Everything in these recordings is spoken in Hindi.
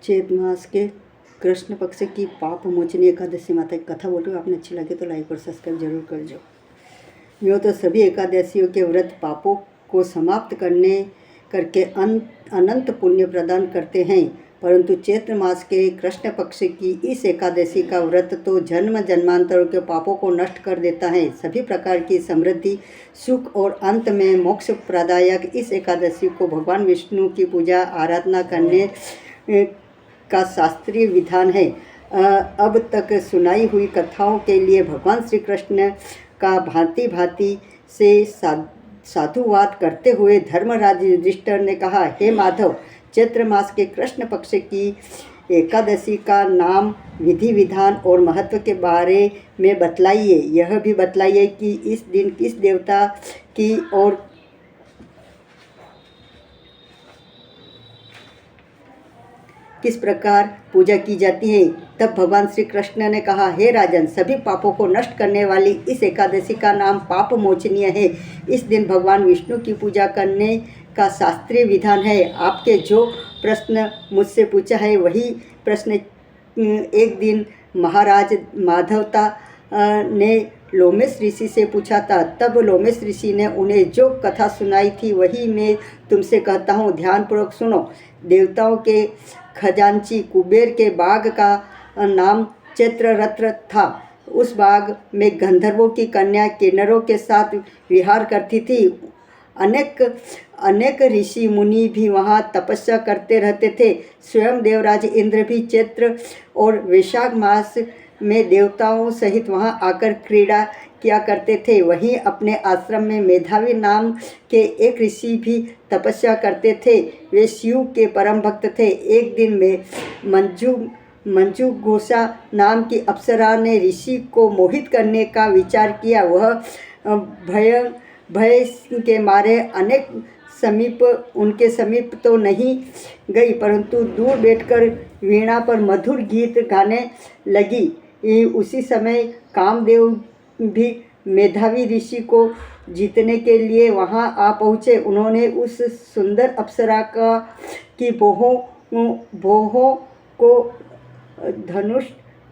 चैत मास के कृष्ण पक्ष की पाप मोचनी एकादशी माता की कथा बोल रही हूँ। आपने अच्छी लगे तो लाइक और सब्सक्राइब जरूर कर जो। यूँ तो सभी एकादशियों के व्रत पापों को समाप्त करके अनंत पुण्य प्रदान करते हैं, परंतु चैत्र मास के कृष्ण पक्ष की इस एकादशी का व्रत तो जन्म जन्मांतरों के पापों को नष्ट कर देता है। सभी प्रकार की समृद्धि, सुख और अंत में मोक्ष प्रदायक इस एकादशी को भगवान विष्णु की पूजा आराधना करने का शास्त्रीय विधान है। अब तक सुनाई हुई कथाओं के लिए भगवान श्री कृष्ण का भांति भांति से साधुवाद करते हुए धर्मराज युधिष्ठिर ने कहा, हे माधव, चैत्र मास के कृष्ण पक्ष की एकादशी का नाम, विधि विधान और महत्व के बारे में बतलाइए। यह भी बतलाइए कि इस दिन किस देवता की और किस प्रकार पूजा की जाती है। तब भगवान श्री कृष्ण ने कहा, हे राजन, सभी पापों को नष्ट करने वाली इस एकादशी का नाम पाप मोचनीय है। इस दिन भगवान विष्णु की पूजा करने का शास्त्रीय विधान है। आपके जो प्रश्न मुझसे पूछा है वही प्रश्न एक दिन महाराज माधवता ने लोमेश ऋषि से पूछा था। तब लोमेश ऋषि ने उन्हें जो कथा सुनाई थी वही मैं तुमसे कहता हूँ, ध्यानपूर्वक सुनो। देवताओं के खजांची कुबेर के बाग का नाम चित्ररथ था। उस बाग में गंधर्वों की कन्या किन्नरों के साथ विहार करती थी। अनेक ऋषि मुनि भी वहाँ तपस्या करते रहते थे। स्वयं देवराज इंद्र भी चैत्र और वैशाख मास में देवताओं सहित वहाँ आकर क्रीड़ा किया करते थे। वहीं अपने आश्रम में मेधावी नाम के एक ऋषि भी तपस्या करते थे। वे शिव के परम भक्त थे। एक दिन में मंजू घोषा नाम की अप्सरा ने ऋषि को मोहित करने का विचार किया। वह भय के मारे उनके समीप तो नहीं गई, परंतु दूर बैठकर वीणा पर मधुर गीत गाने लगी। उसी समय कामदेव भी मेधावी ऋषि को जीतने के लिए वहां आ पहुँचे। उन्होंने उस सुंदर अप्सरा की भौहों को धनुष,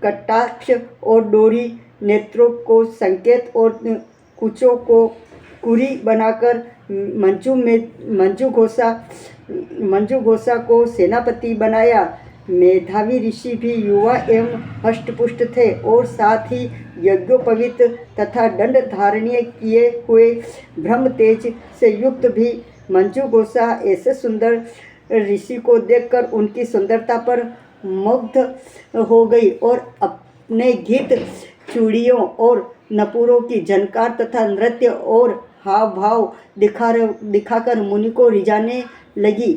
कटाक्ष और डोरी, नेत्रों को संकेत और कुचों को कुरी बनाकर मंजू घोषा को सेनापति बनाया। मेधावी ऋषि भी युवा एवं हष्टपुष्ट थे और साथ ही यज्ञोपवीत तथा दंड धारणीय किए हुए ब्रह्म तेज से युक्त भी। मंजू घोषा ऐसे सुंदर ऋषि को देखकर उनकी सुंदरता पर मुग्ध हो गई और अपने गीत, चूड़ियों और नपुरों की झनकार तथा नृत्य और हाव भाव दिखाकर मुनि को रिझाने लगी।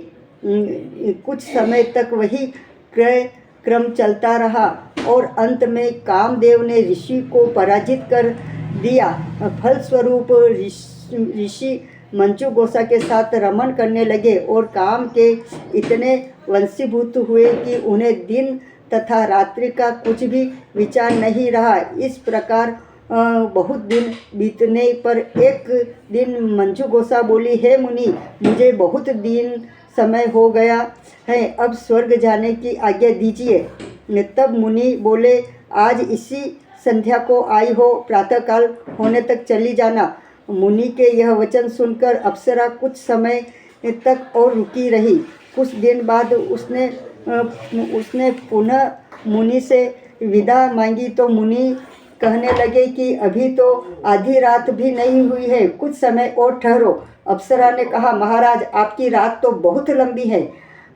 कुछ समय तक वही क्रम चलता रहा और अंत में कामदेव ने ऋषि को पराजित कर दिया। फलस्वरूप ऋषि मंजू घोषा के साथ रमण करने लगे और काम के इतने वंशीभूत हुए कि उन्हें दिन तथा रात्रि का कुछ भी विचार नहीं रहा। इस प्रकार बहुत दिन बीतने पर एक दिन मंजू घोषा बोली, हे मुनि, मुझे बहुत दिन समय हो गया है, अब स्वर्ग जाने की आज्ञा दीजिए। तब मुनि बोले, आज इसी संध्या को आई हो, प्रातःकाल होने तक चली जाना। मुनि के यह वचन सुनकर अप्सरा कुछ समय तक और रुकी रही। कुछ दिन बाद उसने पुनः मुनि से विदा मांगी तो मुनि कहने लगे कि अभी तो आधी रात भी नहीं हुई है, कुछ समय और ठहरो। अप्सरा ने कहा, महाराज, आपकी रात तो बहुत लंबी है,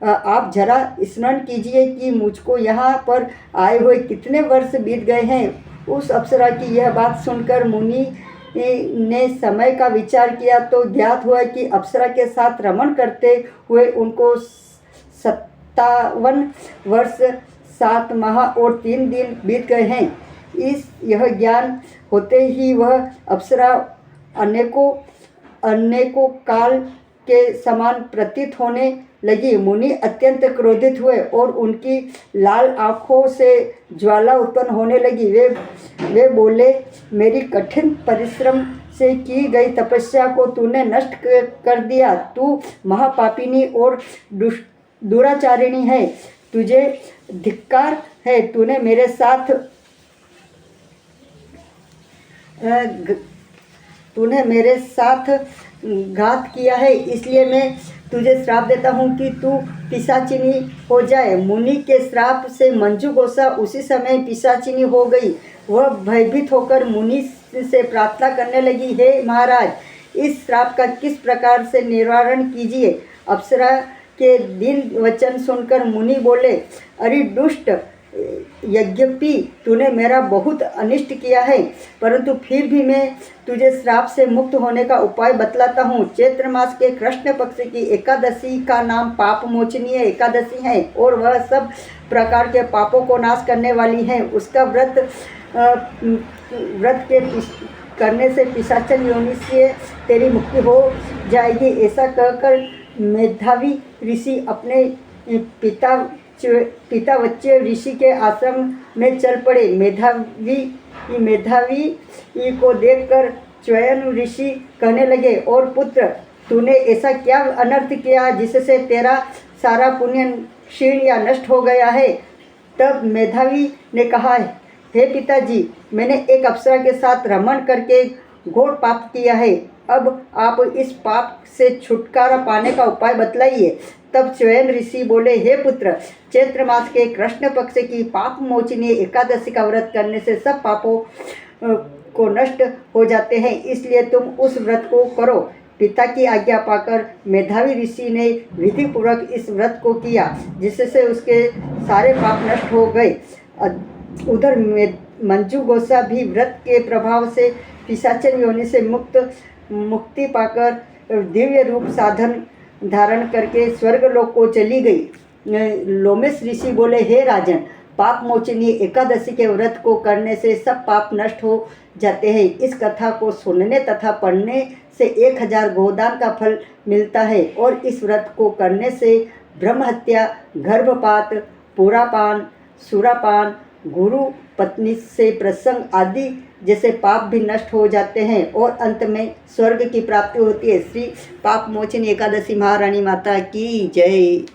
आप जरा स्मरण कीजिए कि मुझको यहाँ पर आए हुए कितने वर्ष बीत गए हैं। उस अप्सरा की यह बात सुनकर मुनि ने समय का विचार किया तो ज्ञात हुआ कि अप्सरा के साथ रमण करते हुए उनको 57 वर्ष 7 माह और 3 दिन बीत गए हैं। यह ज्ञान होते ही वह अप्सरा अनेकों काल के समान प्रतीत होने लगी। मुनि अत्यंत क्रोधित हुए और उनकी लाल आँखों से ज्वाला उत्पन्न होने लगी। वे बोले, मेरी कठिन परिश्रम से की गई तपस्या को तूने नष्ट कर दिया। तू महापापिनी और दुराचारिणी है। तुझे धिक्कार है, तूने मेरे साथ घात किया है, इसलिए मैं तुझे श्राप देता हूँ कि तू पिशाचिनी हो जाए। मुनि के श्राप से मंजू गोसा उसी समय पिशाचिनी हो गई। वह भयभीत होकर मुनि से प्रार्थना करने लगी, हे महाराज, इस श्राप का किस प्रकार से निवारण कीजिए। अप्सरा के दीन वचन सुनकर मुनि बोले, अरे दुष्ट, यद्यपि तूने मेरा बहुत अनिष्ट किया है, परंतु फिर भी मैं तुझे श्राप से मुक्त होने का उपाय बतलाता हूँ। चैत्र मास के कृष्ण पक्ष की एकादशी का नाम पाप मोचनीय एकादशी है और वह सब प्रकार के पापों को नाश करने वाली है। उसका व्रत करने से पिशाचन योनि से तेरी मुक्ति हो जाएगी। ऐसा कहकर मेधावी ऋषि अपने पितावच्य ऋषि के आश्रम में चल पड़े। मेधावी को देखकर च्वयन ऋषि कहने लगे, और पुत्र, तूने ऐसा क्या अनर्थ किया जिससे तेरा सारा पुण्य क्षीण या नष्ट हो गया है। तब मेधावी ने कहा, हे पिताजी, मैंने एक अप्सरा के साथ रमण करके घोर पाप किया है। अब आप इस पाप से छुटकारा पाने का उपाय बतलाइए। तब च्वयन ऋषि बोले, हे पुत्र, चैत्र मास के कृष्ण पक्ष की पाप मोचनीय एकादशी का व्रत करने से सब पापों को नष्ट हो जाते हैं, इसलिए तुम उस व्रत को करो। पिता की आज्ञा पाकर मेधावी ऋषि ने विधि पूर्वक इस व्रत को किया, जिससे उसके सारे पाप नष्ट हो गए। उधर मंजू गोसा भी व्रत के प्रभाव से पिशाचन योनि से मुक्ति पाकर दिव्य रूप साधन धारण करके स्वर्गलोक को चली गई। लोमेश ऋषि बोले, हे राजन, पाप मोचनीय एकादशी के व्रत को करने से सब पाप नष्ट हो जाते हैं। इस कथा को सुनने तथा पढ़ने से 1000 गोदान का फल मिलता है और इस व्रत को करने से ब्रह्महत्या, गर्भपात, पुरापान, सुरापान, गुरु पत्नी से प्रसंग आदि जैसे पाप भी नष्ट हो जाते हैं और अंत में स्वर्ग की प्राप्ति होती है। श्री पाप मोचनी एकादशी महारानी माता की जय।